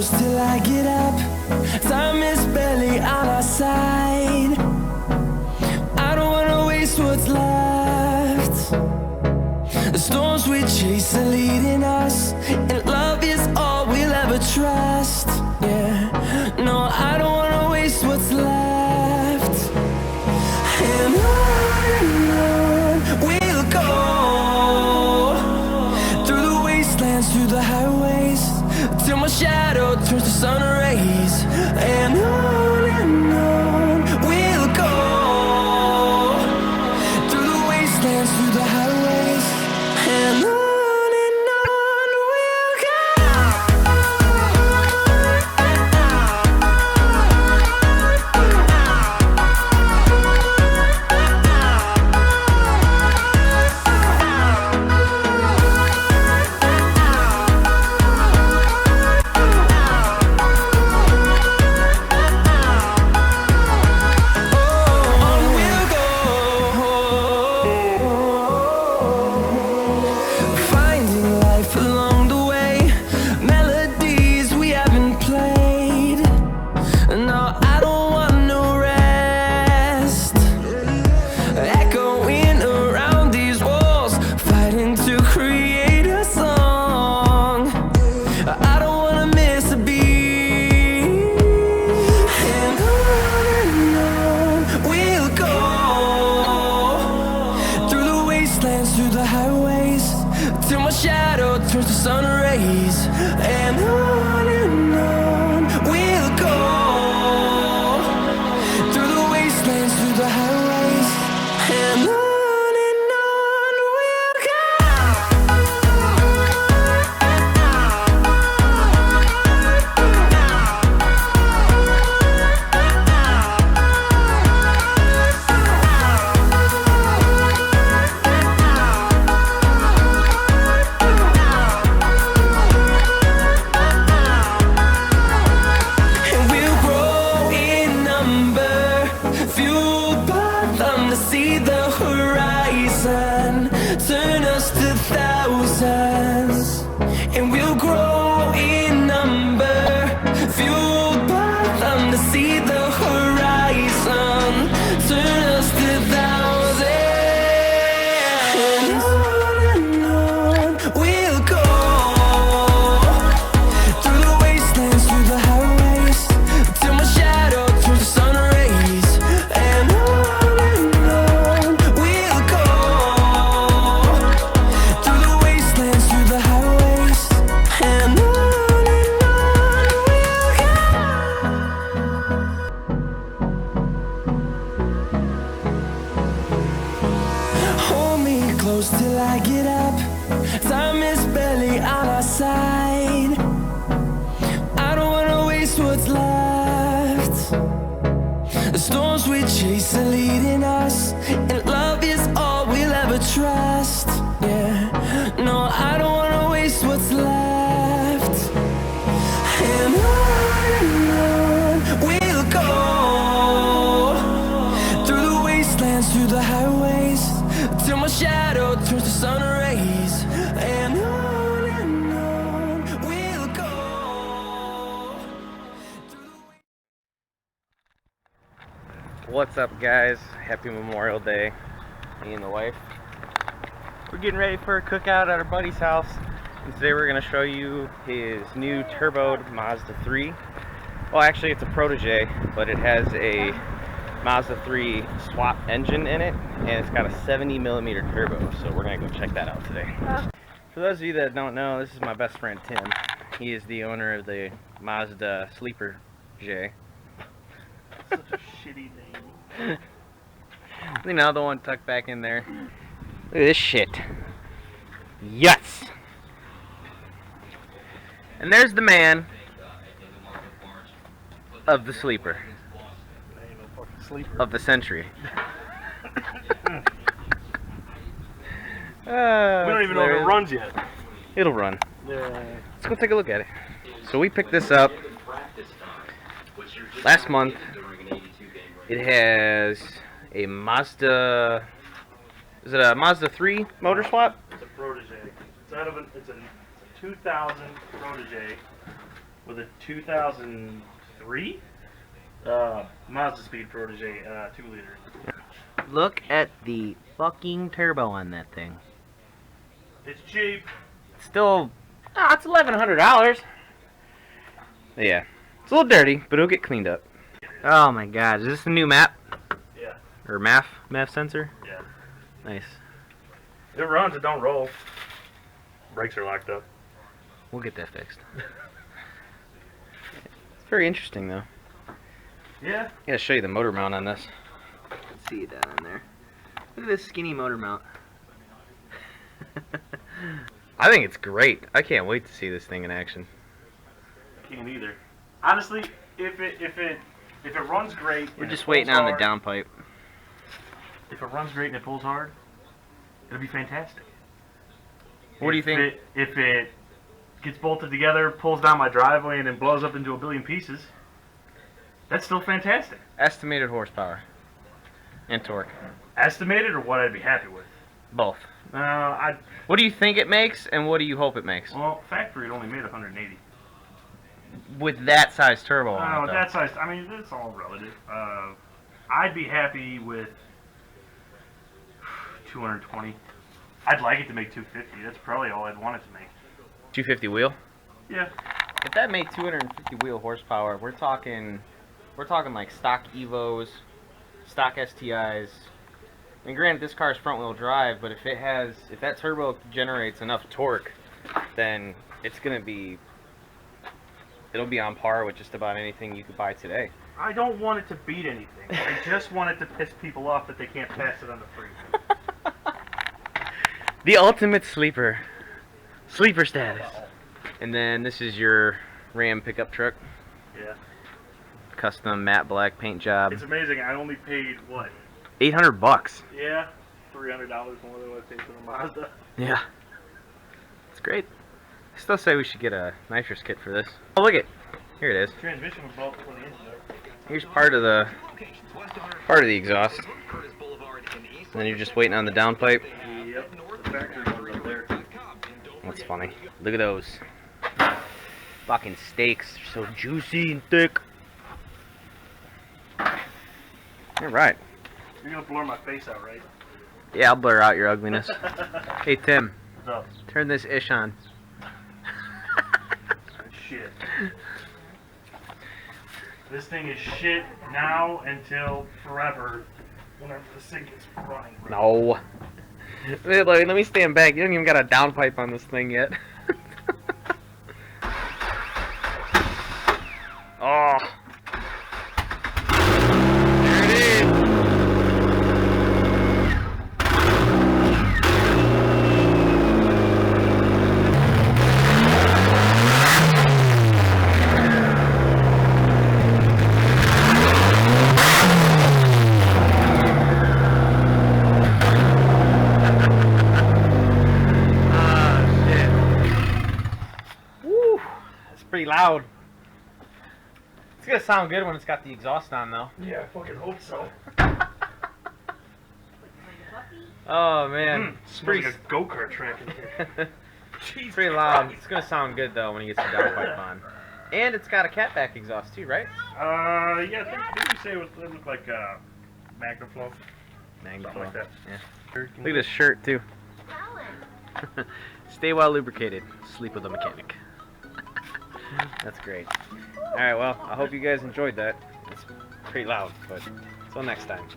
close till I get up. Time is barely on our side. I don't wanna waste what's left. The storms we chase are leading us, and love is all we'll ever trust. Yeah, no, I don't wanna waste what's left. And on we'll go, through the wastelands, through the highways, till my shadow turns to sun rays. And on we'll go, through the wastelands, through the highways, and on we'll go. Through the highways, till my shadow turns to sun rays. And on we'll go, through the wastelands, through the highways, and on we'll go. See the horizon turn us to thousands, and we'll grow in number, fueled by them. To see the horizon turn us to thousands, and on we'll go, through the wastelands, through the highways, till my shadow turns to sun rays. And close till I get up. Time is barely on our side. I don't wanna waste what's left. The storms we chase are leading us, and love is all we'll ever trust. Yeah, no, I don't wanna waste what's left. And on we'll go, through the wastelands, through the highways, till my shadow turns to sun rays. And on we'll go. What's up, guys? Happy Memorial Day. Me and the wife, we're getting ready for a cookout at our buddy's house, and today we're going to show you his new turboed Mazda 3. Well, actually it's a Protege, but it has a Mazda 3 swap engine in it, and it's got a 70mm turbo, so we're gonna go check that out today. For those of you that don't know, this is my best friend Tim. He is the owner of the Mazda Sleeper J. Such a shitty name. You know, the one tucked back in there. Look at this shit. Yes! And there's the man of the Sleeper. Of the century. We don't even know if it runs yet. It'll run. Yeah. Let's go take a look at it. So we picked this up last month. It has a Mazda. Is it a Mazda 3 motor swap? It's a Protege. It's a 2000 Protege. with a 2003 Mazdaspeed Protege 2-liter. Look at the fucking turbo on that thing. It's cheap. Still, it's $1,100. Yeah, it's a little dirty, but it'll get cleaned up. Oh my god, is this the new map? Yeah. Or MAF sensor? Yeah. Nice. It runs, it don't roll. Brakes are locked up. We'll get that fixed. It's very interesting though. Yeah. I gotta show you the motor mount on this. Let's see that on there. Look at this skinny motor mount. I think it's great. I can't wait to see this thing in action. I can't either. Honestly, if it runs great, we're just waiting on the downpipe. If it runs great and it pulls hard, it'll be fantastic. What do you think? If it gets bolted together, pulls down my driveway, and then blows up into a billion pieces, that's still fantastic. Estimated horsepower and torque. Estimated, or what I'd be happy with? Both. What do you think it makes, and what do you hope it makes? Well, factory it only made 180. With that size turbo on it, though. That size. I mean, it's all relative. I'd be happy with 220. I'd like it to make 250. That's probably all I'd want it to make. 250 wheel? Yeah. If that made 250 wheel horsepower, we're talking like stock Evos, stock STIs. I mean, granted, this car's front wheel drive, but if that turbo generates enough torque, then it'll be on par with just about anything you could buy today. I don't want it to beat anything. I just want it to piss people off that they can't pass it on the free. The ultimate sleeper. Sleeper status. And then this is your Ram pickup truck. Yeah. Custom matte black paint job. It's amazing. I only paid, what? $800. Yeah. $300 more than what I paid for the Mazda. Yeah. It's great. I still say we should get a nitrous kit for this. Oh, look it. Here it is. Transmission was both for the engine. Here's part of the exhaust. And then you're just waiting on the downpipe. Yep. The factory one's up there. That's funny. Look at those. Fucking steaks. They're so juicy and thick. You're right. You're gonna blur my face out, right? Yeah, I'll blur out your ugliness. Hey, Tim. What's up? Turn this ish on. Shit. This thing is shit now until forever whenever the thing gets running. No. Let me stand back. You don't even got a downpipe on this thing yet. Oh. There it is. Pretty loud. It's gonna sound good when it's got the exhaust on, though. Yeah, I fucking hope so. Oh man, Smells like a go-kart track in here. It's pretty loud. It's gonna sound good though when you get the downpipe on. And it's got a catback exhaust too, right? Yeah, didn't you say it looked like Magnaflow? Magnaflow. Like that. Yeah. Look at this shirt too. Stay well lubricated. Sleep with a mechanic. That's great. Alright, well, I hope you guys enjoyed that. It's pretty loud, but until next time.